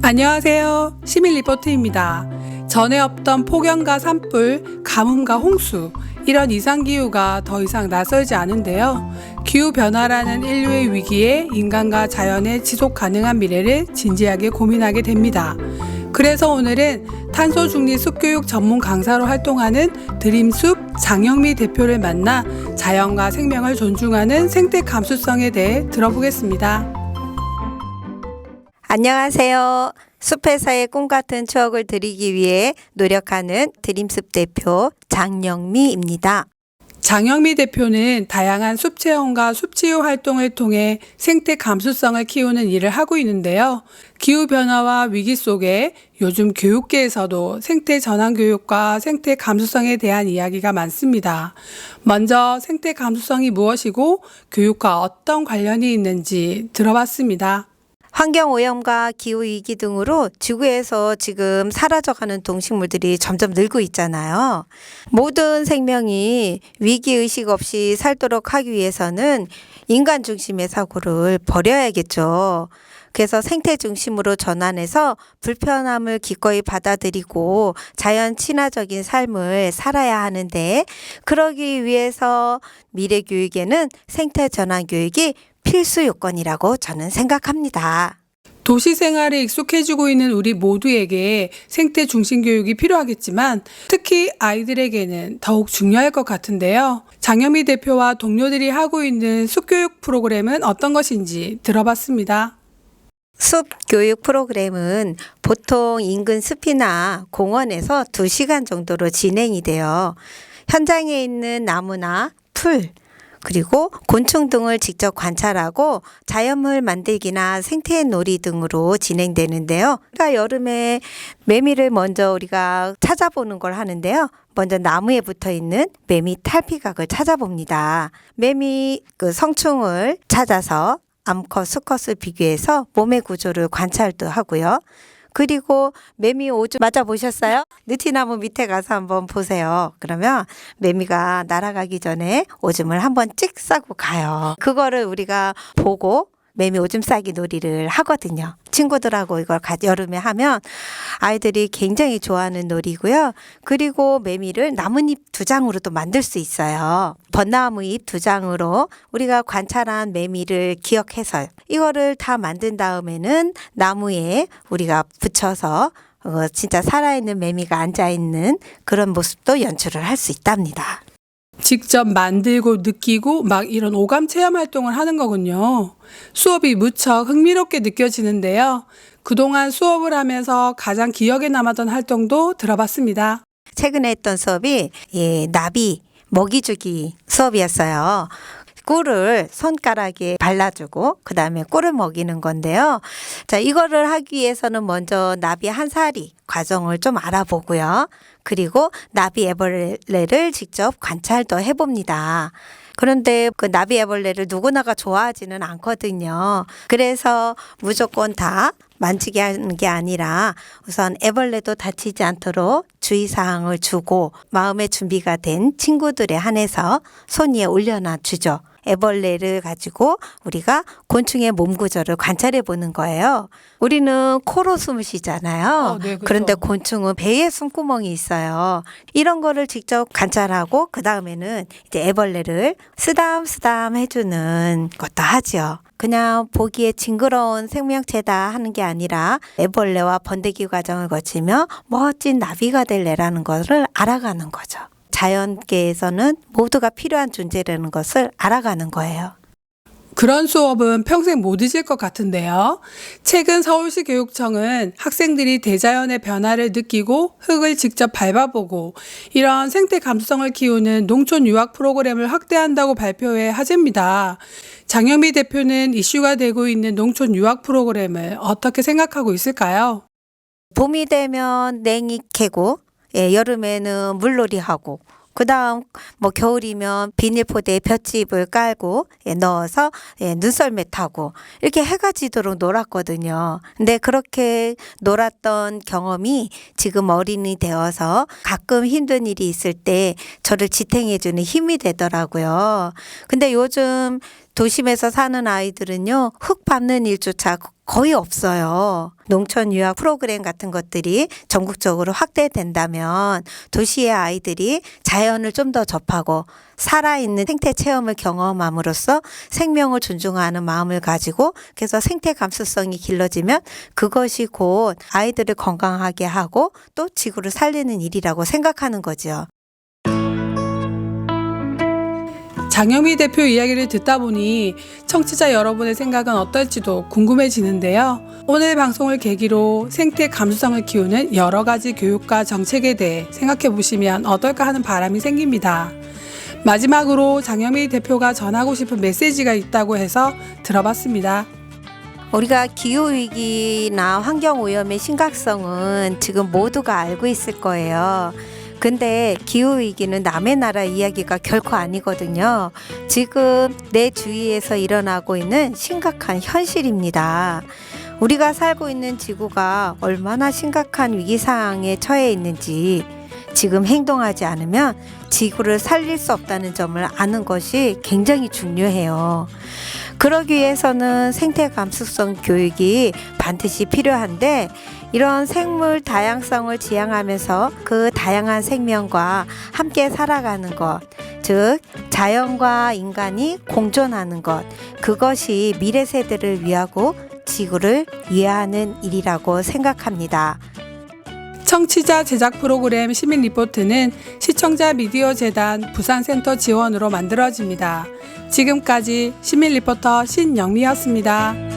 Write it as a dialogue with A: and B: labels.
A: 안녕하세요. 시민 리포트입니다. 전에 없던 폭염과 산불, 가뭄과 홍수, 이런 이상기후가 더 이상 낯설지 않은데요. 기후변화라는 인류의 위기에 인간과 자연의 지속 가능한 미래를 진지하게 고민하게 됩니다. 그래서 오늘은 탄소중립 숲교육 전문 강사로 활동하는 드림숲 장영미 대표를 만나 자연과 생명을 존중하는 생태 감수성에 대해 들어보겠습니다.
B: 안녕하세요. 숲에서의 꿈같은 추억을 드리기 위해 노력하는 드림숲 대표 장영미입니다.
A: 장영미 대표는 다양한 숲체험과 숲치유 활동을 통해 생태 감수성을 키우는 일을 하고 있는데요. 기후변화와 위기 속에 요즘 교육계에서도 생태 전환 교육과 생태 감수성에 대한 이야기가 많습니다. 먼저 생태 감수성이 무엇이고 교육과 어떤 관련이 있는지 들어봤습니다.
B: 환경오염과 기후위기 등으로 지구에서 지금 사라져가는 동식물들이 점점 늘고 있잖아요. 모든 생명이 위기의식 없이 살도록 하기 위해서는 인간 중심의 사고를 버려야겠죠. 그래서 생태 중심으로 전환해서 불편함을 기꺼이 받아들이고 자연 친화적인 삶을 살아야 하는데, 그러기 위해서 미래 교육에는 생태 전환 교육이 필수 요건이라고 저는 생각합니다.
A: 도시 생활에 익숙해지고 있는 우리 모두에게 생태 중심 교육이 필요하겠지만 특히 아이들에게는 더욱 중요할 것 같은데요. 장영미 대표와 동료들이 하고 있는 숲교육 프로그램은 어떤 것인지 들어봤습니다.
B: 숲 교육 프로그램은 보통 인근 숲이나 공원에서 2시간 정도로 진행이 돼요. 현장에 있는 나무나 풀, 그리고 곤충 등을 직접 관찰하고 자연물 만들기나 생태 놀이 등으로 진행되는데요. 그러니까 여름에 매미를 먼저 우리가 찾아보는 걸 하는데요. 먼저 나무에 붙어 있는 매미 탈피각을 찾아봅니다. 매미 성충을 찾아서 암컷, 수컷을 비교해서 몸의 구조를 관찰도 하고요. 그리고 매미 오줌 맞아보셨어요? 느티나무 밑에 가서 한번 보세요. 그러면 매미가 날아가기 전에 오줌을 한번 찍 싸고 가요. 그거를 우리가 보고 매미 오줌 싸기 놀이를 하거든요. 친구들하고 이걸 여름에 하면 아이들이 굉장히 좋아하는 놀이고요. 그리고 매미를 나뭇잎 2장으로도 만들 수 있어요. 벚나무 잎 2장으로 우리가 관찰한 매미를 기억해서 이거를 다 만든 다음에는 나무에 우리가 붙여서 진짜 살아있는 매미가 앉아있는 그런 모습도 연출을 할 수 있답니다.
A: 직접 만들고 느끼고 막 이런 오감 체험 활동을 하는 거군요. 수업이 무척 흥미롭게 느껴지는데요. 그동안 수업을 하면서 가장 기억에 남았던 활동도 들어봤습니다.
B: 최근에 했던 수업이 나비 먹이주기 수업이었어요. 꿀을 손가락에 발라주고 그 다음에 꿀을 먹이는 건데요. 자, 이거를 하기 위해서는 먼저 나비 한 사리 과정을 좀 알아보고요. 그리고 나비 애벌레를 직접 관찰도 해봅니다. 그런데 그 나비 애벌레를 누구나가 좋아하지는 않거든요. 그래서 무조건 다 만지게 하는 게 아니라 우선 애벌레도 다치지 않도록 주의사항을 주고 마음의 준비가 된 친구들에 한해서 손 위에 올려놔 주죠. 애벌레를 가지고 우리가 곤충의 몸 구조를 관찰해 보는 거예요. 우리는 코로 숨을 쉬잖아요.
A: 네, 그렇죠.
B: 그런데 곤충은 배에 숨구멍이 있어요. 이런 거를 직접 관찰하고 그 다음에는 이제 애벌레를 쓰담쓰담 해주는 것도 하죠. 그냥 보기에 징그러운 생명체다 하는 게 아니라 애벌레와 번데기 과정을 거치며 멋진 나비가 될 애라는 것을 알아가는 거죠. 자연계에서는 모두가 필요한 존재라는 것을 알아가는 거예요.
A: 그런 수업은 평생 못 잊을 것 같은데요. 최근 서울시 교육청은 학생들이 대자연의 변화를 느끼고 흙을 직접 밟아보고 이런 생태 감수성을 키우는 농촌 유학 프로그램을 확대한다고 발표해 화제입니다. 장영미 대표는 이슈가 되고 있는 농촌 유학 프로그램을 어떻게 생각하고 있을까요?
B: 봄이 되면 냉이 캐고 여름에는 물놀이 하고 그다음 겨울이면 비닐포대에 볏짚을 깔고 넣어서 눈썰매 타고 이렇게 해가 지도록 놀았거든요. 근데 그렇게 놀았던 경험이 지금 어른이 되어서 가끔 힘든 일이 있을 때 저를 지탱해주는 힘이 되더라고요. 근데 요즘 도심에서 사는 아이들은요, 흙 밟는 일조차 거의 없어요. 농촌 유학 프로그램 같은 것들이 전국적으로 확대된다면 도시의 아이들이 자연을 좀 더 접하고 살아있는 생태 체험을 경험함으로써 생명을 존중하는 마음을 가지고 그래서 생태 감수성이 길러지면 그것이 곧 아이들을 건강하게 하고 또 지구를 살리는 일이라고 생각하는 거죠.
A: 장영미 대표 이야기를 듣다 보니 청취자 여러분의 생각은 어떨지도 궁금해지는데요. 오늘 방송을 계기로 생태 감수성을 키우는 여러 가지 교육과 정책에 대해 생각해 보시면 어떨까 하는 바람이 생깁니다. 마지막으로 장영미 대표가 전하고 싶은 메시지가 있다고 해서 들어봤습니다.
B: 우리가 기후위기나 환경오염의 심각성은 지금 모두가 알고 있을 거예요. 근데 기후위기는 남의 나라 이야기가 결코 아니거든요. 지금 내 주위에서 일어나고 있는 심각한 현실입니다. 우리가 살고 있는 지구가 얼마나 심각한 위기상황에 처해 있는지 지금 행동하지 않으면 지구를 살릴 수 없다는 점을 아는 것이 굉장히 중요해요. 그러기 위해서는 생태 감수성 교육이 반드시 필요한데 이런 생물 다양성을 지향하면서 그 다양한 생명과 함께 살아가는 것, 즉 자연과 인간이 공존하는 것, 그것이 미래 세대를 위하고 지구를 위하는 일이라고 생각합니다.
A: 청취자 제작 프로그램 시민 리포트는 시청자 미디어 재단 부산센터 지원으로 만들어집니다. 지금까지 시민 리포터 신영미였습니다.